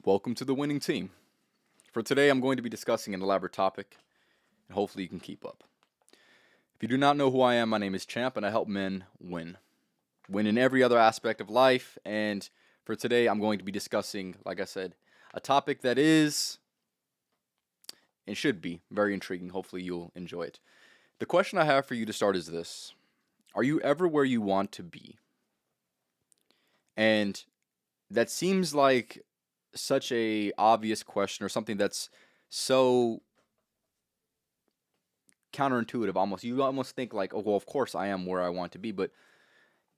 Welcome to the winning team. For today, I'm going to be discussing an elaborate topic, and hopefully you can keep up. If you do not know who I am, my name is Champ, and I help men win. Win in every other aspect of life, and for today, I'm going to be discussing, like I said, a topic that is, and should be, very intriguing. Hopefully you'll enjoy it. The question I have for you to start is this. Are you ever where you want to be? And that seems like such a obvious question or something that's so counterintuitive almost. You almost think like, oh, well, of course I am where I want to be. But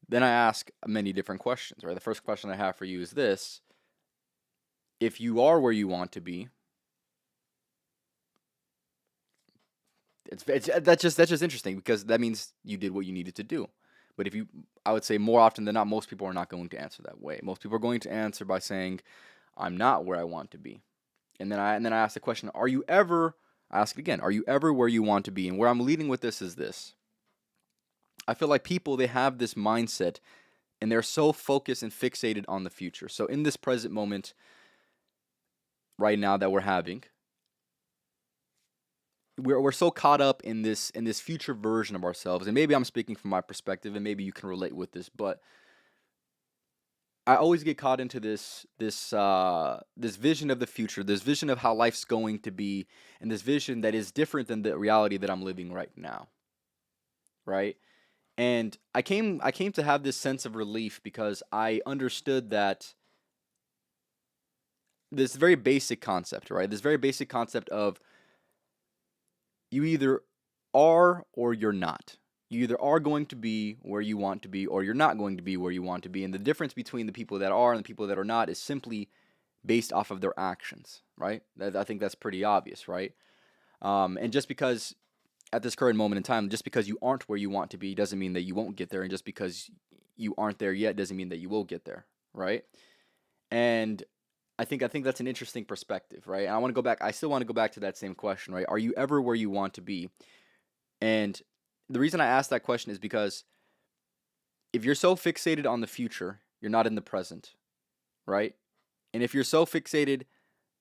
then I ask many different questions, right? The first question I have for you is this. If you are where you want to be, that's just interesting because that means you did what you needed to do. But if you, I would say more often than not, most people are not going to answer that way. Most people are going to answer by saying, I'm not where I want to be. And then I ask the question, are you ever, I ask it again, are you ever where you want to be? And where I'm leading with this is this. I feel like people, they have this mindset and they're so focused and fixated on the future. So in this present moment right now that we're having, we're so caught up in this future version of ourselves. And maybe I'm speaking from my perspective and maybe you can relate with this, but I always get caught into this vision of the future, this vision of how life's going to be, and this vision that is different than the reality that I'm living right now, right? And I came to have this sense of relief because I understood that this very basic concept, right? This very basic concept of you either are or you're not. You either are going to be where you want to be or you're not going to be where you want to be. And the difference between the people that are and the people that are not is simply based off of their actions, right? I think that's pretty obvious, right? And just because at this current moment in time, just because you aren't where you want to be doesn't mean that you won't get there. And just because you aren't there yet doesn't mean that you will get there, right? And I think that's an interesting perspective, right? And I want to go back. I still want to go back to that same question, right? Are you ever where you want to be? And the reason I ask that question is because if you're so fixated on the future, you're not in the present, right? And if you're so fixated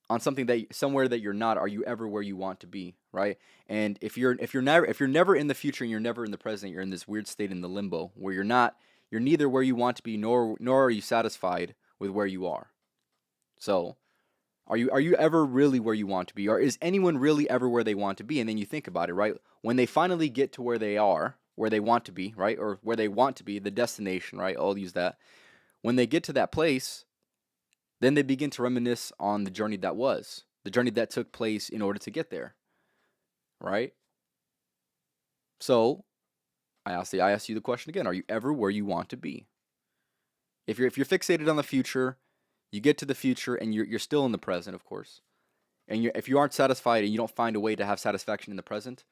on something that somewhere that you're not, are you ever where you want to be, right? And if you're never in the future and you're never in the present, you're in this weird state in the limbo where you're neither where you want to be nor are you satisfied with where you are. So, are you ever really where you want to be, or is anyone really ever where they want to be? And then you think about it, right? When they finally get to where they are, where they want to be, right, or where they want to be, the destination, right? I'll use that. When they get to that place, then they begin to reminisce on the journey that was, the journey that took place in order to get there, right? So I ask you the question again: are you ever where you want to be? If you're fixated on the future, you get to the future and you're still in the present, of course. And if you aren't satisfied and you don't find a way to have satisfaction in the present,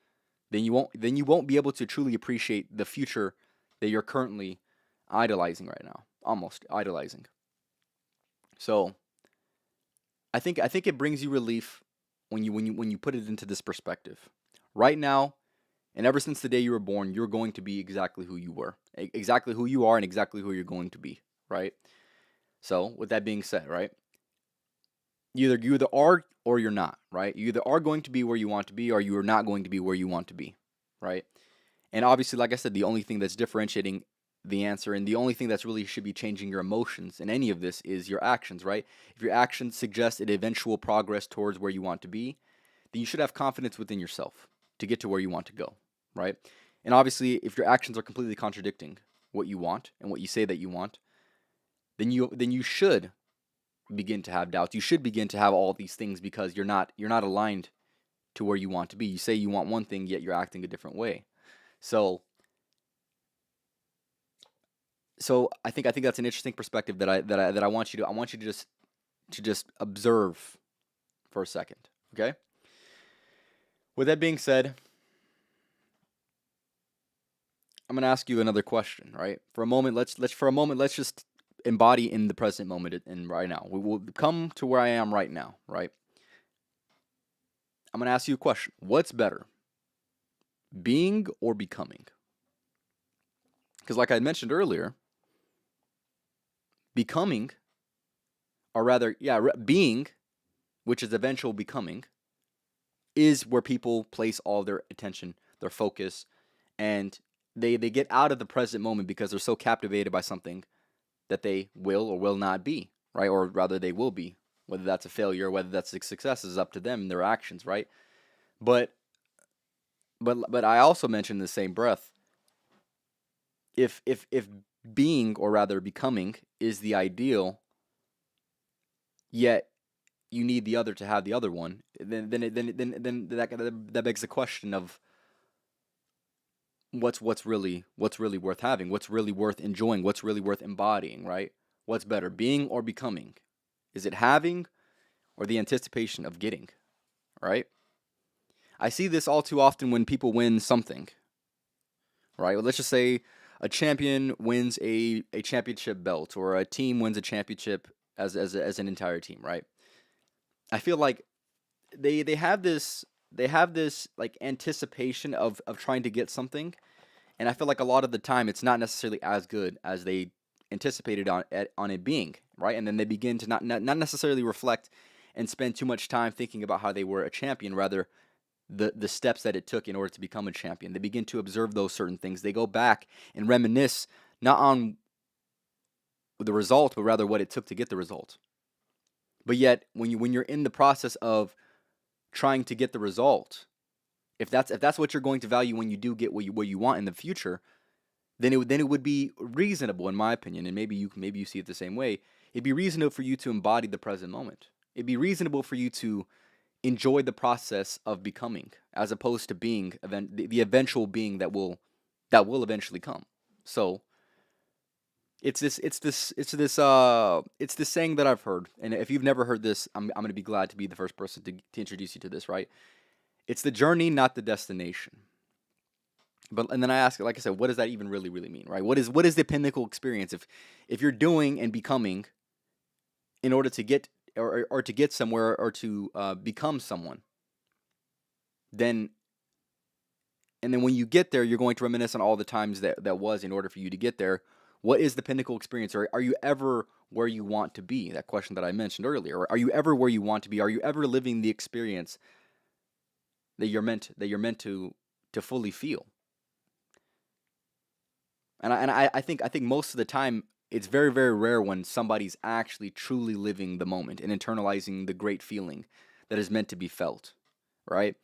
then you won't be able to truly appreciate the future that you're currently idolizing right now, almost idolizing. So I think it brings you relief when you put it into this perspective. Right now, and ever since the day you were born, you're going to be exactly who you were, exactly who you are, and exactly who you're going to be. Right. So with that being said, right, you either are or you're not. Right. You either are going to be where you want to be, or you are not going to be where you want to be. Right. And obviously, like I said, the only thing that's differentiating the answer and the only thing that's really should be changing your emotions in any of this is your actions, right? If your actions suggest an eventual progress towards where you want to be, then you should have confidence within yourself to get to where you want to go, right? And obviously, if your actions are completely contradicting what you want and what you say that you want, then you should begin to have doubts. You should begin to have all these things because you're not aligned to where you want to be. You say you want one thing, yet you're acting a different way. So so I think that's an interesting perspective that I want you to just observe for a second. Okay. With that being said, I'm gonna ask you another question. Right. For a moment let's just embody in the present moment and right now. We will come to where I am right now. Right. I'm gonna ask you a question. What's better, being or becoming? Because like I mentioned earlier, becoming or rather, yeah, being, which is eventual becoming, is where people place all their attention, their focus, and they get out of the present moment because they're so captivated by something that they will or will not be, right? Or rather, they will be. Whether that's a failure, whether that's a success, is up to them and their actions, right? But but I also mentioned in the same breath, if being or rather becoming is the ideal, yet you need the other to have the other one, then that begs the question of what's really worth having, what's really worth enjoying, what's really worth embodying, right? What's better, being or becoming? Is it having or the anticipation of getting, right? I see this all too often when people win something, right? Well, let's just say a champion wins a championship belt, or a team wins a championship as an entire team, right? I feel like they have this like anticipation of trying to get something, and I feel like a lot of the time it's not necessarily as good as they anticipated on it being, right? And then they begin to not necessarily reflect and spend too much time thinking about how they were a champion, rather the steps that it took in order to become a champion. They begin to observe those certain things. They go back and reminisce not on the result, but rather what it took to get the result. But yet, when you're in the process of trying to get the result, if that's what you're going to value when you do get what you want in the future, then it would be reasonable, in my opinion, and maybe you see it the same way. It'd be reasonable for you to embody the present moment. It'd be reasonable for you to enjoy the process of becoming, as opposed to being the eventual being that will eventually come. So it's this saying that I've heard, and if you've never heard this, I'm gonna be glad to be the first person to introduce you to this. Right? It's the journey, not the destination. But and then I ask, like I said, what does that even really mean, right? What is the pinnacle experience if you're doing and becoming in order to get or to get somewhere, or to become someone, then and then when you get there, you're going to reminisce on all the times that was in order for you to get there. What is the pinnacle experience? Or are you ever where you want to be? That question that I mentioned earlier. Or are you ever where you want to be? Are you ever living the experience that you're meant to fully feel? And I think most of the time it's very rare when somebody's actually truly living the moment and internalizing the great feeling that is meant to be felt, right?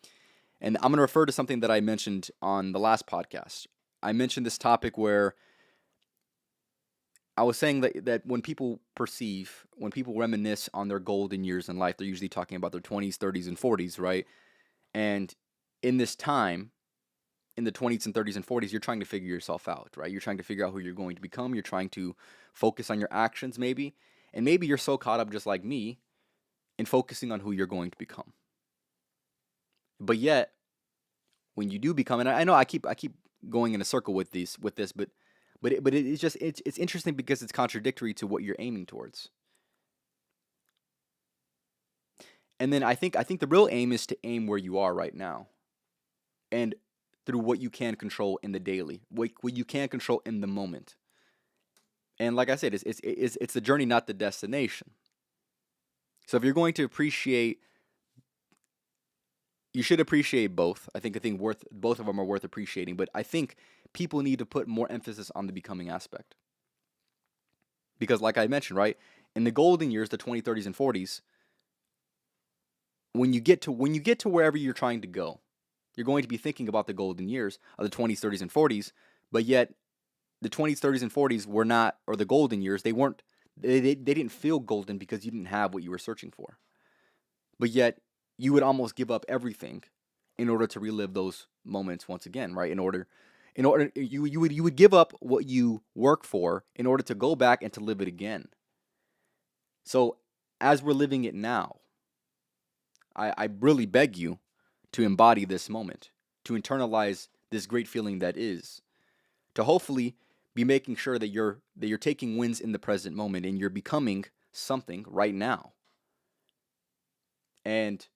And I'm going to refer to something that I mentioned on the last podcast. I mentioned this topic where I was saying that when people reminisce on their golden years in life, they're usually talking about their 20s, 30s, and 40s, right? And in this time, in the 20s and 30s and 40s, you're trying to figure yourself out, right? You're trying to figure out who you're going to become. You're trying to focus on your actions, maybe. And maybe you're so caught up, just like me, in focusing on who you're going to become. But yet, when you do become, and I know I keep going in a circle with this, but it's interesting because it's contradictory to what you're aiming towards. And then I think the real aim is to aim where you are right now, and through what you can control in the daily, what you can control in the moment. And like I said, it's the journey, not the destination. So if you're going to appreciate, you should appreciate both. I think both of them are worth appreciating. But I think people need to put more emphasis on the becoming aspect, because, like I mentioned, right, in the golden years, the 20s, 30s, and 40s, when you get to wherever you're trying to go, you're going to be thinking about the golden years of the 20s, 30s, and 40s. But yet, the 20s, 30s, and 40s were not, or the golden years, they weren't. They didn't feel golden because you didn't have what you were searching for. But yet, you would almost give up everything in order to relive those moments once again, right? In order, you would give up what you work for in order to go back and to live it again. So, as we're living it now, I really beg you to embody this moment, to internalize this great feeling that is, to hopefully be making sure that you're taking wins in the present moment and you're becoming something right now. And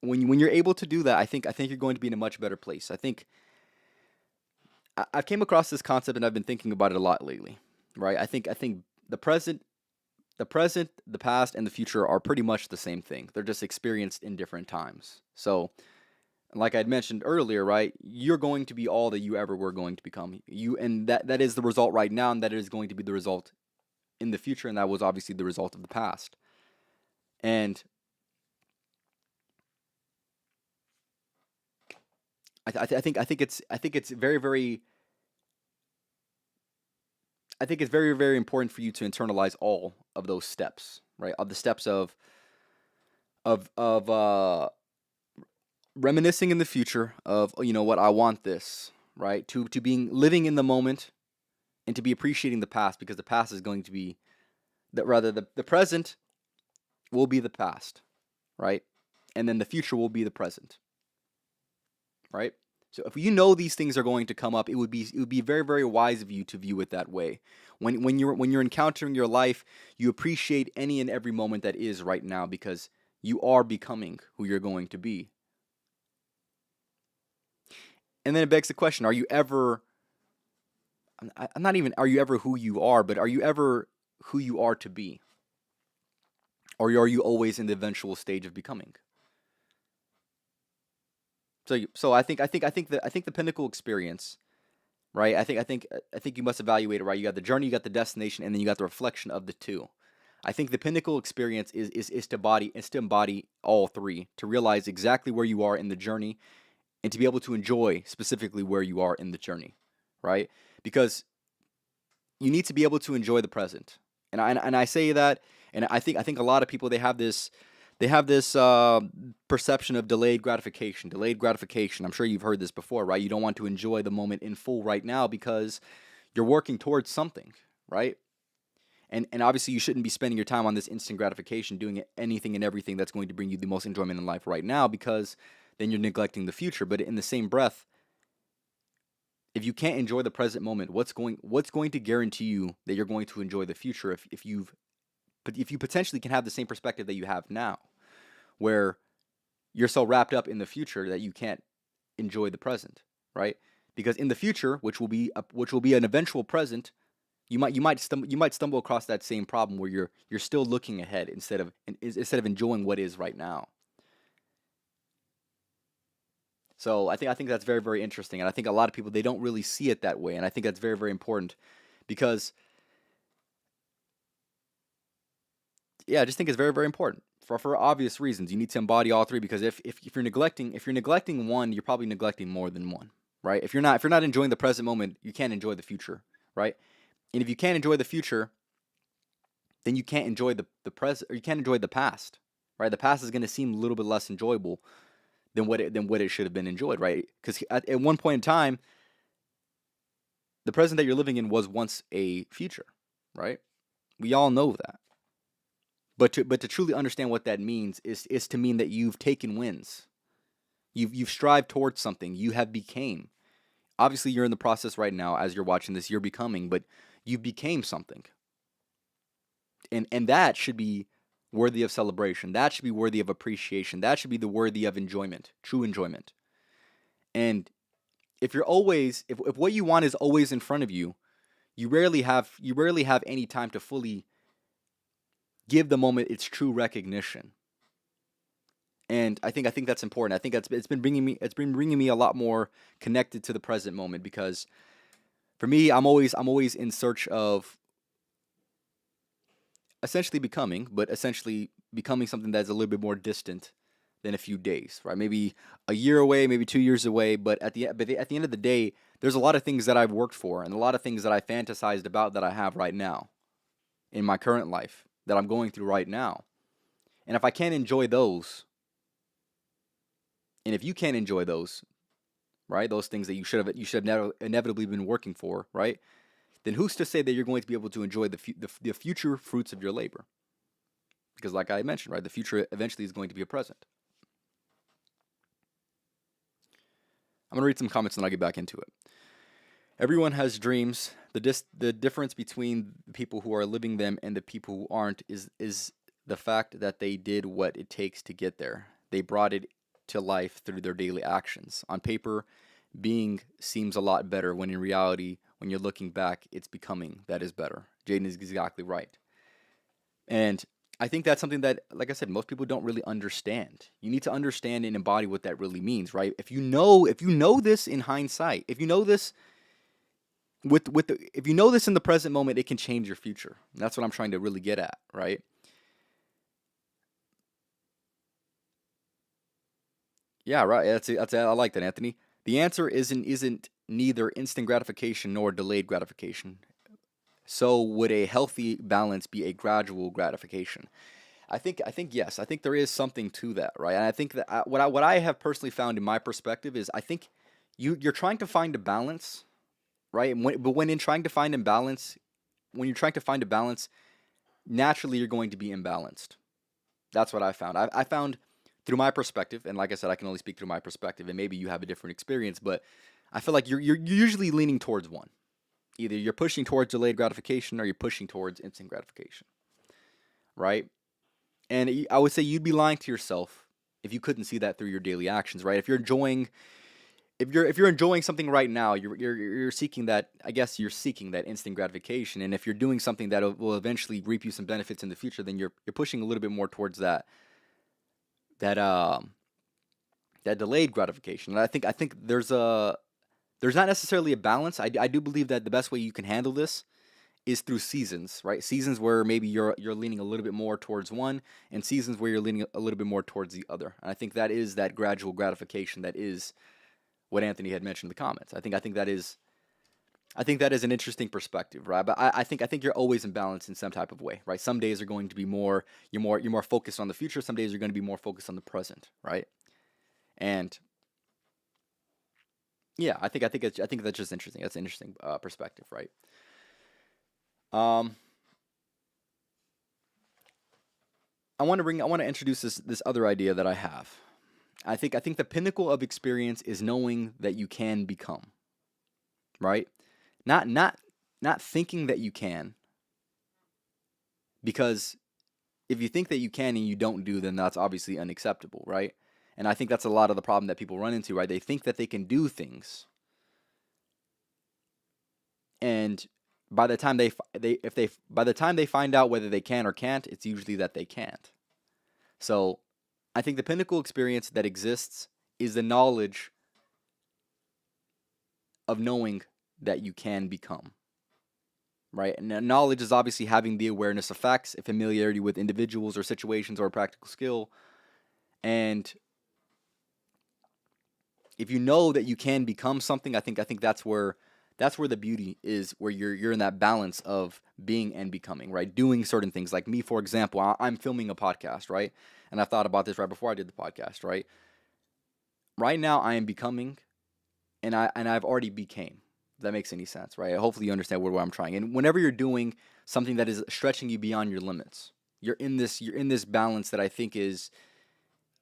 when you're able to do that, I think you're going to be in a much better place. I've came across this concept and I've been thinking about it a lot lately, right? I think the present, the past, and the future are pretty much the same thing. They're just experienced in different times. So, like I'd mentioned earlier, right? You're going to be all that you ever were going to become. And that is the result right now, and that is going to be the result in the future, and that was obviously the result of the past. And I think it's very very important for you to internalize all of those steps, right? Of the steps of reminiscing in the future of, you know what, I want this, right? To being living in the moment, and to be appreciating the past, because the past is going to be that rather the present will be the past, right? And then the future will be the present, right? So if you know these things are going to come up, it would be very very wise of you to view it that way. When you're encountering your life, you appreciate any and every moment that is right now, because you are becoming who you're going to be. And then it begs the question: Are you ever? I'm not even. Are you ever who you are? But are you ever who you are to be? Or are you always in the eventual stage of becoming? So I think the pinnacle experience, right? I think you must evaluate it, right. You got the journey, you got the destination, and then you got the reflection of the two. I think the pinnacle experience is to embody all three, to realize exactly where you are in the journey, and to be able to enjoy specifically where you are in the journey, right? Because you need to be able to enjoy the present. And I say that, and I think a lot of people, they have this perception of delayed gratification. Delayed gratification. I'm sure you've heard this before, right? You don't want to enjoy the moment in full right now because you're working towards something, right? And obviously you shouldn't be spending your time on this instant gratification, doing anything and everything that's going to bring you the most enjoyment in life right now, because then you're neglecting the future. But in the same breath, if you can't enjoy the present moment, what's going to guarantee you that you're going to enjoy the future if you potentially can have the same perspective that you have now, where you're so wrapped up in the future that you can't enjoy the present, right? Because in the future, which will be an eventual present, you might stumble across that same problem where you're still looking ahead instead of enjoying what is right now. So I think that's very very interesting, and I think a lot of people, they don't really see it that way, and I think that's very very important, because yeah, I just think it's very very important for obvious reasons. You need to embody all three, because if you're neglecting one, you're probably neglecting more than one, right? If you're not enjoying the present moment, you can't enjoy the future, right? And if you can't enjoy the future, then you can't enjoy the present, or you can't enjoy the past, right? The past is going to seem a little bit less enjoyable than what it should have been enjoyed, right? Because at one point in time, the present that you're living in was once a future, right? We all know that. But to truly understand what that means is to mean that you've taken wins. You've strived towards something. You have became. Obviously, you're in the process right now as you're watching this. You're becoming, but you became something, and that should be worthy of celebration. That should be worthy of appreciation. That should be the worthy of enjoyment, true enjoyment. And if what you want is always in front of you, you rarely have any time to fully give the moment its true recognition. And I think that's important. I think it's been bringing me a lot more connected to the present moment, because for me, I'm always in search of essentially becoming, but essentially becoming something that's a little bit more distant than a few days, right? Maybe a year away, maybe 2 years away, but at the end of the day, there's a lot of things that I've worked for, and a lot of things that I fantasized about that I have right now in my current life that I'm going through right now. And if I can't enjoy those, and if you can't enjoy those, right, those things that you should have never inevitably been working for, right? Then who's to say that you're going to be able to enjoy the future fruits of your labor? Because, like I mentioned, right, the future eventually is going to be a present. I'm going to read some comments and I'll get back into it. Everyone has dreams. The difference between the people who are living them and the people who aren't is the fact that they did what it takes to get there. They brought it to life through their daily actions. On paper, being seems a lot better, when in reality, when you're looking back, it's becoming that is better. Jaden is exactly right. And I think that's something that, like I said, most people don't really understand. You need to understand and embody what that really means, right? If you know this in hindsight, if you know this if you know this in the present moment, it can change your future. And that's what I'm trying to really get at, right? Yeah, right. I like that, Anthony. The answer isn't neither instant gratification nor delayed gratification. So would a healthy balance be a gradual gratification? I think yes. I think there is something to that, right? And I think that what I have personally found in my perspective is I think you're trying to find a balance, right? But when in trying to find a balance, when you're trying to find a balance, naturally you're going to be imbalanced. That's what I found. I found through my perspective, and like I said, I can only speak through my perspective, and maybe you have a different experience, but I feel like you're usually leaning towards one. Either you're pushing towards delayed gratification or you're pushing towards instant gratification, right? And I would say you'd be lying to yourself if you couldn't see that through your daily actions, right? If you're enjoying something right now, you're seeking that. I guess you're seeking that instant gratification, and if you're doing something that will eventually reap you some benefits in the future, then you're pushing a little bit more towards that that delayed gratification. And I think there's not necessarily a balance. I do believe that the best way you can handle this is through seasons, right? Seasons where maybe you're leaning a little bit more towards one, and seasons where you're leaning a little bit more towards the other. And I think that is that gradual gratification that is what Anthony had mentioned in the comments. I think that is an interesting perspective, right? But I think you're always in balance in some type of way, right? Some days are going to be more focused on the future. Some days are going to be more focused on the present, right? And yeah, I think that's just interesting. That's an interesting perspective, right? Um, I want to introduce this other idea that I have. I think the pinnacle of experience is knowing that you can become, right? Not not not thinking that you can, because if you think that you can and you don't do, then that's obviously unacceptable, right? And I think that's a lot of the problem that people run into, right? They think that they can do things, and by the time they if they by the time they find out whether they can or can't, it's usually that they can't. So I think the pinnacle experience that exists is the knowledge of knowing that you can become, right? And knowledge is obviously having the awareness of facts, a familiarity with individuals or situations or a practical skill. And if you know that you can become something, I think that's where the beauty is, where you're in that balance of being and becoming, right? Doing certain things. Like me, for example, I'm filming a podcast, right? And I thought about this right before I did the podcast, right? Right now I am becoming, and I've already became. If that makes any sense, right? Hopefully you understand where I'm trying. And whenever you're doing something that is stretching you beyond your limits, you're in this balance that I think is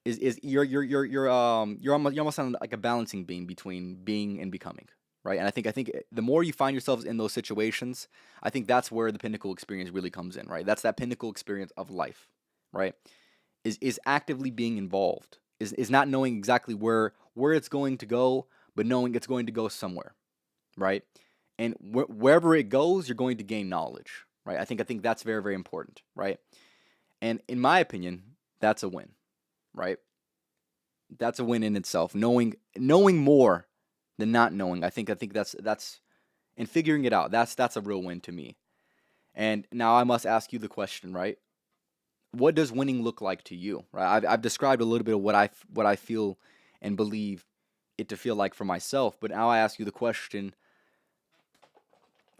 you're almost on like a balancing beam between being and becoming, right? And I think the more you find yourselves in those situations, I think that's where the pinnacle experience really comes in, right? That's that pinnacle experience of life, right? Is actively being involved, is not knowing exactly where it's going to go, but knowing it's going to go somewhere, right? And wherever it goes, you're going to gain knowledge, right? I think that's very, very important, right? And in my opinion, that's a win, right? That's a win in itself. Knowing more than not knowing. I think that's and figuring it out. That's a real win to me. And now I must ask you the question, right? What does winning look like to you? Right? I've described a little bit of what I feel and believe it to feel like for myself, but now I ask you the question: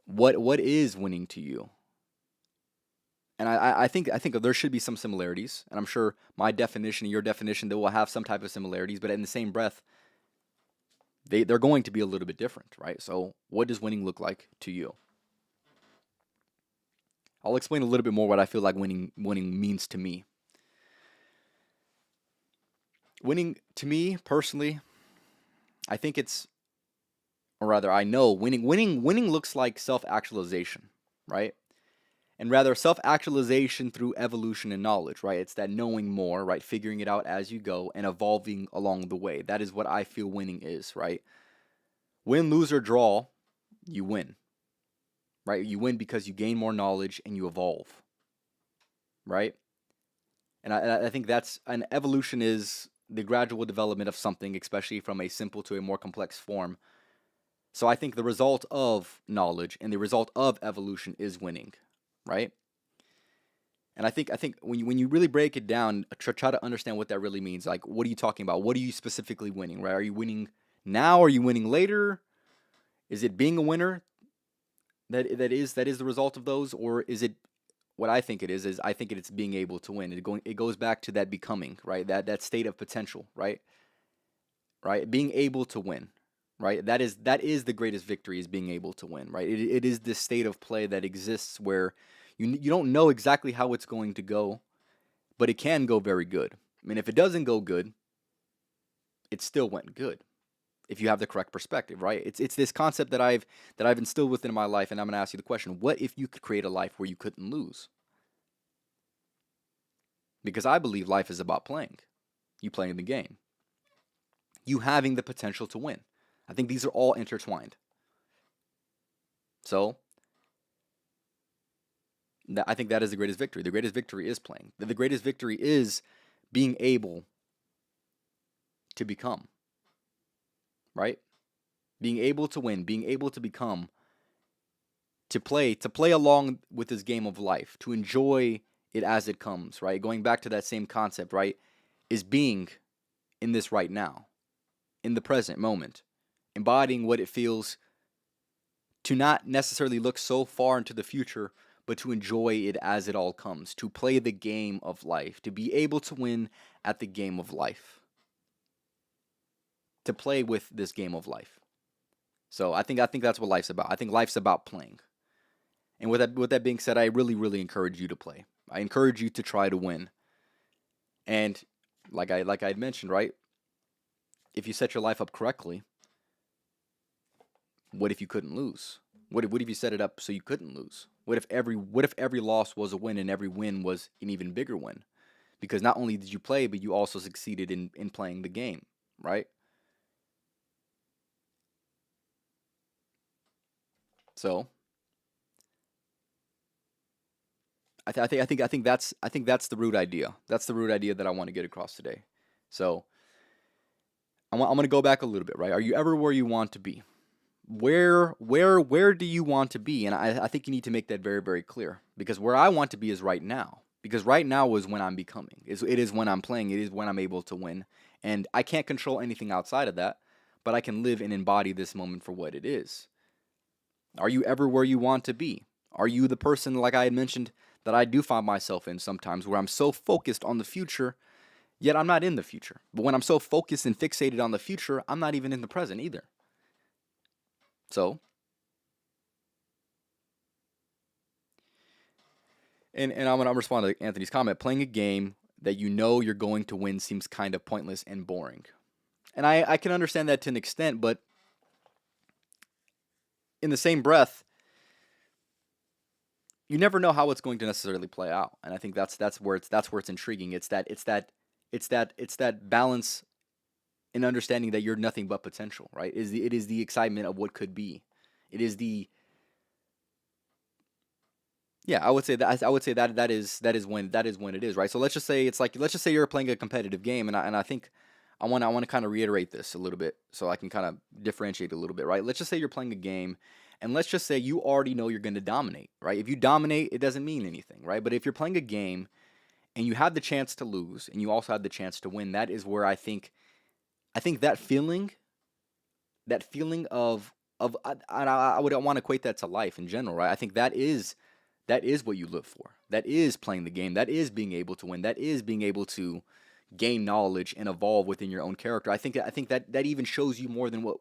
what is winning to you? And I think there should be some similarities, and I'm sure my definition and your definition, they will have some type of similarities, but in the same breath, they're going to be a little bit different, right? So, what does winning look like to you? I'll explain a little bit more what I feel like winning means to me. Winning to me personally, I think it's, or rather, I know winning looks like self-actualization, right? And rather self-actualization through evolution and knowledge, right? It's that knowing more, right? Figuring it out as you go and evolving along the way. That is what I feel winning is, right? Win, lose, or draw, you win, right? You win because you gain more knowledge and you evolve, right? And I think that's an evolution is the gradual development of something, especially from a simple to a more complex form. So I think the result of knowledge and the result of evolution is winning, right? And I think when you really break it down, try to understand what that really means. Like, what are you talking about? What are you specifically winning, right? Are you winning now? Are you winning later? Is it being a winner that is the result of those, or is it what I think it is I think it's being able to win. It goes back to that becoming, right? That state of potential, right? Right? Being able to win, right? That is the greatest victory, is being able to win, right? It is this state of play that exists where you don't know exactly how it's going to go, but it can go very good. I mean, if it doesn't go good, it still went good if you have the correct perspective, right? It's this concept that I've instilled within my life, and I'm going to ask you the question: what if you could create a life where you couldn't lose? Because I believe life is about playing. You playing the game. You having the potential to win. I think these are all intertwined. So, I think that is the greatest victory. The greatest victory is playing. The greatest victory is being able to become, right? Being able to win, being able to become, to play along with this game of life, to enjoy it as it comes, right? Going back to that same concept, right? Is being in this right now, in the present moment, embodying what it feels to not necessarily look so far into the future, but to enjoy it as it all comes, to play the game of life, to be able to win at the game of life, to play with this game of life. So I think that's what life's about. I think life's about playing. And with that being said, I really encourage you to play. I encourage you to try to win. And like I had mentioned, right? If you set your life up correctly, what if you couldn't lose? What if you set it up so you couldn't lose? What if every loss was a win and every win was an even bigger win? Because not only did you play, but you also succeeded in playing the game, right? So I think that's the root idea. That's the root idea that I want to get across today. So I'm gonna go back a little bit, right? Are you ever where you want to be? Where do you want to be? And I think you need to make that very clear, because where I want to be is right now. Because right now is when I'm becoming. It is when I'm playing. It is when I'm able to win. And I can't control anything outside of that, but I can live and embody this moment for what it is. Are you ever where you want to be? Are you the person, like I had mentioned, that I do find myself in sometimes, where I'm so focused on the future, yet I'm not in the future? But when I'm so focused and fixated on the future, I'm not even in the present either. So, and I'm gonna respond to Anthony's comment. Playing a game that you know you're going to win seems kind of pointless and boring. And I can understand that to an extent, but in the same breath, you never know how it's going to necessarily play out. And I think that's where it's intriguing. It's that balance in understanding that you're nothing but potential, right? It is the excitement of what could be. It is the Yeah, I would say that that is when it is, right? So let's just say you're playing a competitive game, and I think I want to kind of reiterate this a little bit so I can kind of differentiate a little bit, right? Let's just say you're playing a game, and let's just say you already know you're going to dominate, right? If you dominate, it doesn't mean anything, right? But if you're playing a game and you have the chance to lose and you also have the chance to win, that is where I think that feeling of I would want to equate that to life in general, right? I think that is what you live for. That is playing the game. That is being able to win. That is being able to gain knowledge and evolve within your own character. I think that even shows you more than what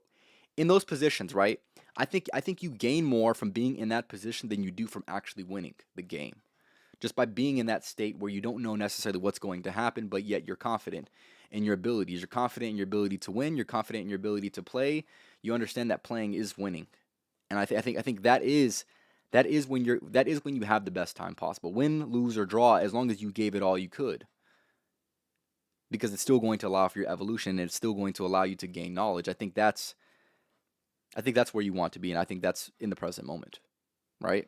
in those positions, right? I think you gain more from being in that position than you do from actually winning the game. Just by being in that state where you don't know necessarily what's going to happen, but yet you're confident in your abilities. You're confident in your ability to win. You're confident in your ability to play. You understand that playing is winning, and I think that is when you have the best time possible. Win, lose, or draw, as long as you gave it all you could, because it's still going to allow for your evolution, and it's still going to allow you to gain knowledge. I think that's where you want to be, and I think that's in the present moment. right?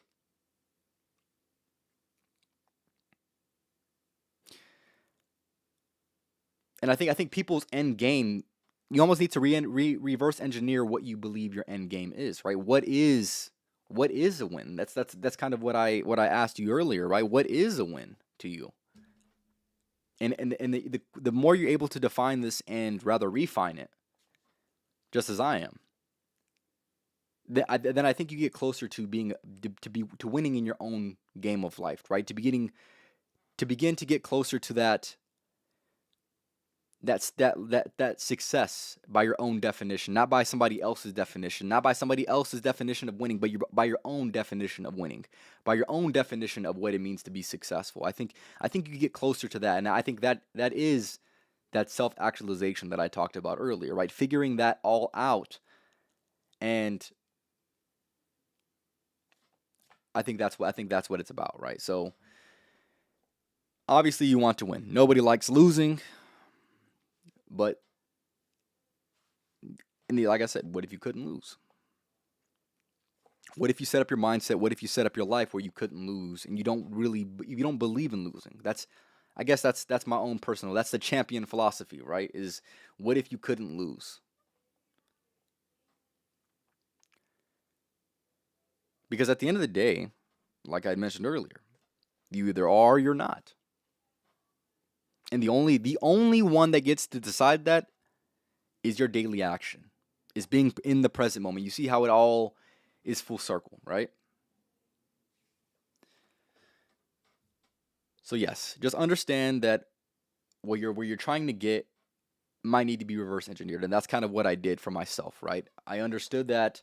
And I think people's end game, you almost need to reverse engineer what you believe your end game is, right? What is a win? That's kind of what I asked you earlier, right? What is a win to you? And the more you're able to define this and rather refine it, just as I am, then I think you get closer to being to winning in your own game of life, right? To begin to get closer to that success by your own definition, not by somebody else's definition, not by somebody else's definition of winning, but by your own definition of winning, by your own definition of what it means to be successful. I think you get closer to that, and I think that is that self-actualization that I talked about earlier, right? Figuring that all out, and I think that's what it's about, right? So obviously you want to win. Nobody likes losing, but like I said, what if you couldn't lose? What if you set up your mindset? What if you set up your life where you couldn't lose and you don't believe in losing? I guess that's my own personal. That's the champion philosophy, right? Is what if you couldn't lose? Because at the end of the day, like I mentioned earlier, you either are or you're not. And the only one that gets to decide that is your daily action. Is being in the present moment. You see how it all is full circle, right? So yes, just understand that where you're trying to get might need to be reverse engineered, and that's kind of what I did for myself, right? I understood that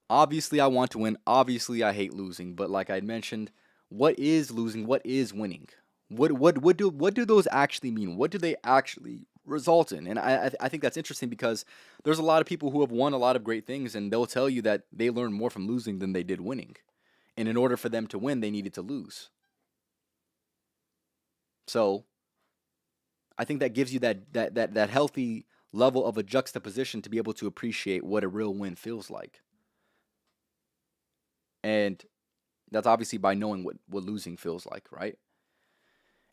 obviously I want to win, obviously I hate losing, but like I mentioned, what is losing? What is winning? What do those actually mean? What do they actually result in? And I think that's interesting because there's a lot of people who have won a lot of great things, and they'll tell you that they learned more from losing than they did winning. And in order for them to win, they needed to lose. So I think that gives you that healthy level of a juxtaposition to be able to appreciate what a real win feels like. And that's obviously by knowing what losing feels like, right?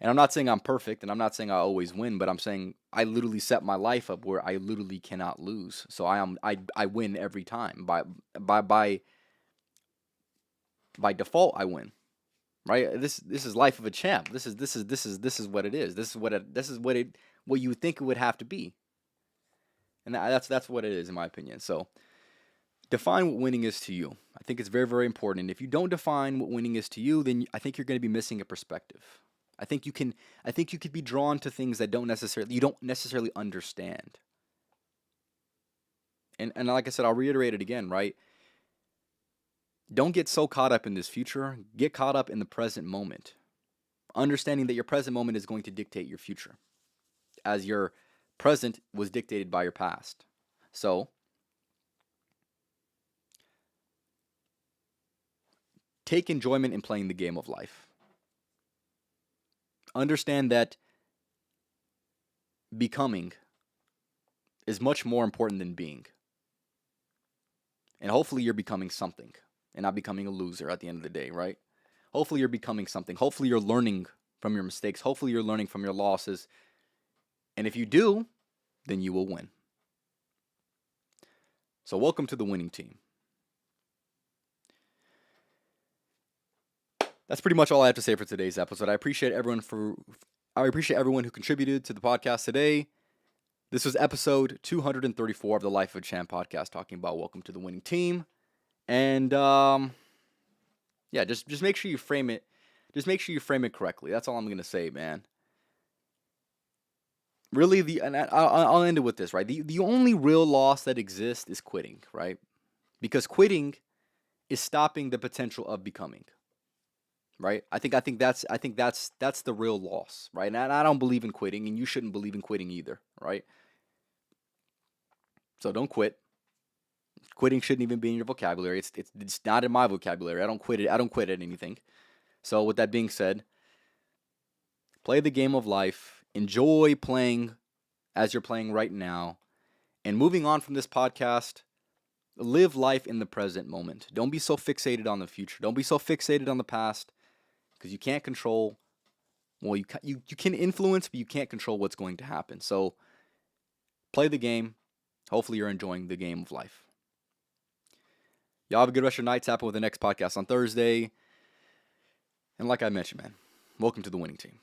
And I'm not saying I'm perfect and I'm not saying I always win, but I'm saying I literally set my life up where I literally cannot lose. So I win every time. By by by default I win. Right? This is life of a champ. This is what it is. This is what you would think it would have to be. And that's what it is in my opinion. So define what winning is to you. I think it's very, very important. And if you don't define what winning is to you, then I think you're going to be missing a perspective. I think you can. I think you could be drawn to things that you don't necessarily understand. And like I said, I'll reiterate it again. Right? Don't get so caught up in this future. Get caught up in the present moment, understanding that your present moment is going to dictate your future, as your present was dictated by your past. So take enjoyment in playing the game of life. Understand that becoming is much more important than being. And hopefully you're becoming something and not becoming a loser at the end of the day, right? Hopefully you're becoming something. Hopefully you're learning from your mistakes. Hopefully you're learning from your losses. And if you do, then you will win. So welcome to the winning team. That's pretty much all I have to say for today's episode. I appreciate everyone who contributed to the podcast today. This was episode 234 of the Life of a Champ podcast, talking about welcome to the winning team. And yeah, just make sure you frame it. Just make sure you frame it correctly. That's all I'm gonna say, man. Really, and I'll end it with this, right? The only real loss that exists is quitting, right? Because quitting is stopping the potential of becoming, right? I think that's the real loss, right? And I don't believe in quitting, and you shouldn't believe in quitting either, right? So don't quit. Quitting shouldn't even be in your vocabulary. It's not in my vocabulary. I don't quit it. I don't quit at anything. So with that being said, play the game of life. Enjoy playing as you're playing right now. And moving on from this podcast, live life in the present moment. Don't be so fixated on the future. Don't be so fixated on the past, because you can't control. Well, you can influence, but you can't control what's going to happen. So play the game. Hopefully you're enjoying the game of life. Y'all have a good rest of your night. Tap in with the next podcast on Thursday. And like I mentioned, man, welcome to the winning team.